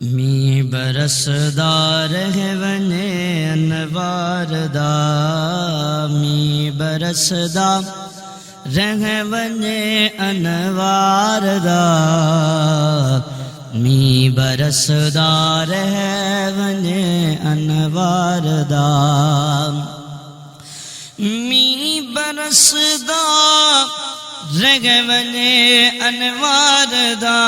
می برسدار ہے ونے انوار دا، می برسدار رہ ونے انوار دا، می برسدار ہے ونے انوار دا، می برسدار رہ ونے انوار دا،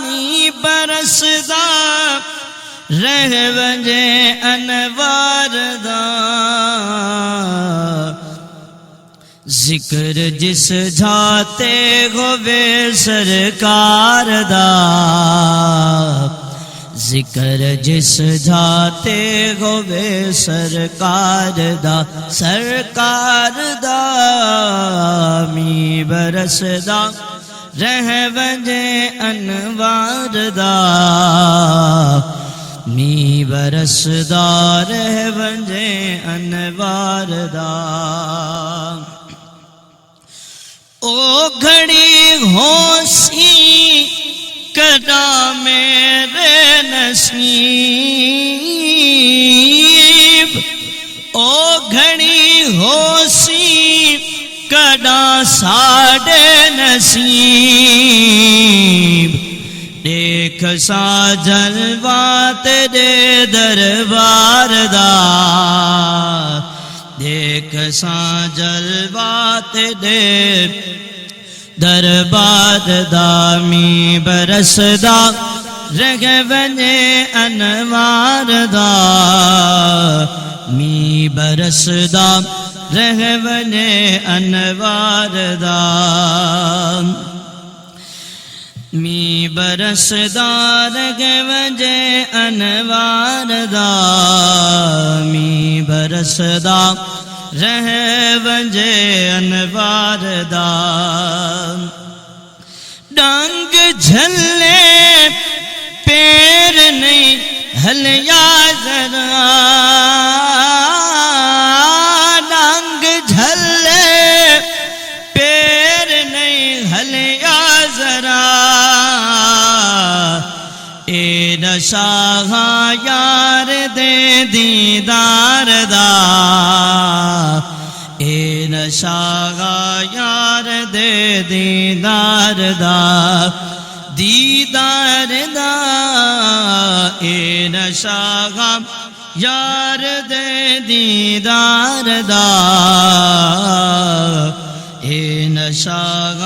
می برسدار رہ ونے انوار دا، ذکر جس جھاتے ہوئے سرکار دا، ذکر جس جھاتے ہوئے سرکار دا، سرکار دا، می برسدا رہ وجے انوار دا، می برسدا رہ وجے انوار دا، او گھڑی ہوسی کدا میرے نصیب، او گھڑی ہوسی کدا ساڑے نصیب، دیکھ سا جلوہ تیرے دربار دا، دیکھ سا جلوہ تیرے دربار دا، می برسدا رہ ونے انوار دا، می برسدا رہ ونے انوار دا، می برسدا رہ ونے انوار دا، می برسدا رہ وجے انوار دا، ڈانگ جھلے پیر نہیں ہلیا ذرا، ڈانگ جھلے پیر نہیں ہلیا ذرا، اے نشاہ یار دے دیدار دا، اے نشاہ یار دے دیدار دا، دیدار دا، اے نشاہ یار دے دیدار دا، اے نشاہ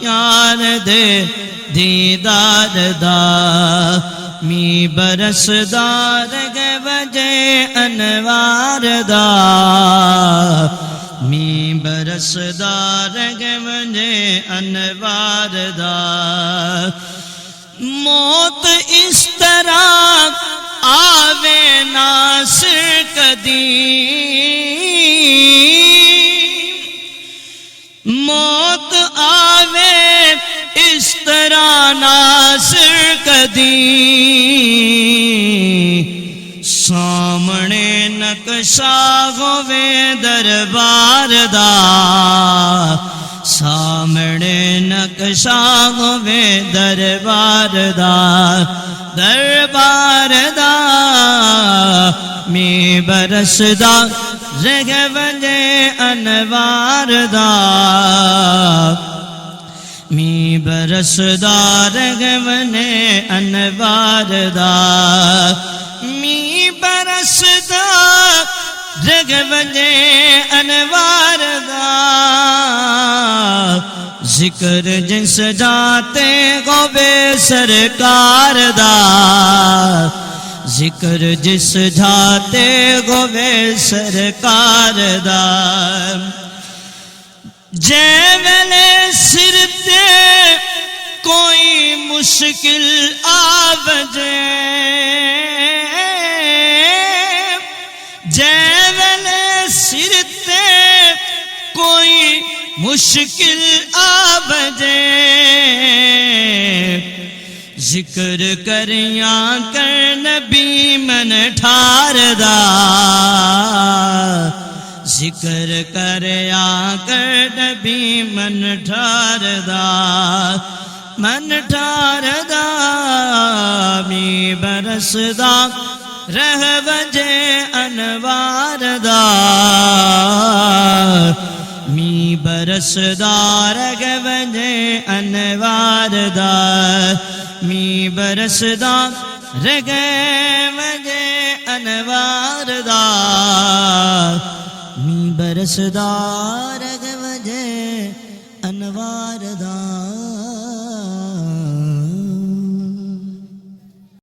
یار دے دیدار دا، می برسدار گے وجے انوار دا، می برسدار گے وجے انوار دا، موت اس طرح آوے ناصر قدیم، موت آوے اس طرح ناصر قدیم، سامنے نقشہ ہوئے دربار دا، سامنے نقشہ ہوئے دربار دا، دربار دا، می برسدا رہ وجے انوار دا، می برسدا رہ ونے انوار دا، می برسدا رہ ونے انوار دا، ذکر جس جاتے گوبے سرکار دا، ذکر جس جاتے گوبے سرکار دا، جے ویلے سر تے کوئی مشکل آوجے، جے ویلے سر تے کوئی مشکل آوجے، ذکر کریاں کر نبی من ٹھار دا، ذکر کریا کر نبی من ٹھار دا، من ٹھار دا وسدا رہ وجے انوار دا می برسدا رہ وجے انوار دا می برسدا رہ وجے انوار دا می برسدا رہ وجے انوار دا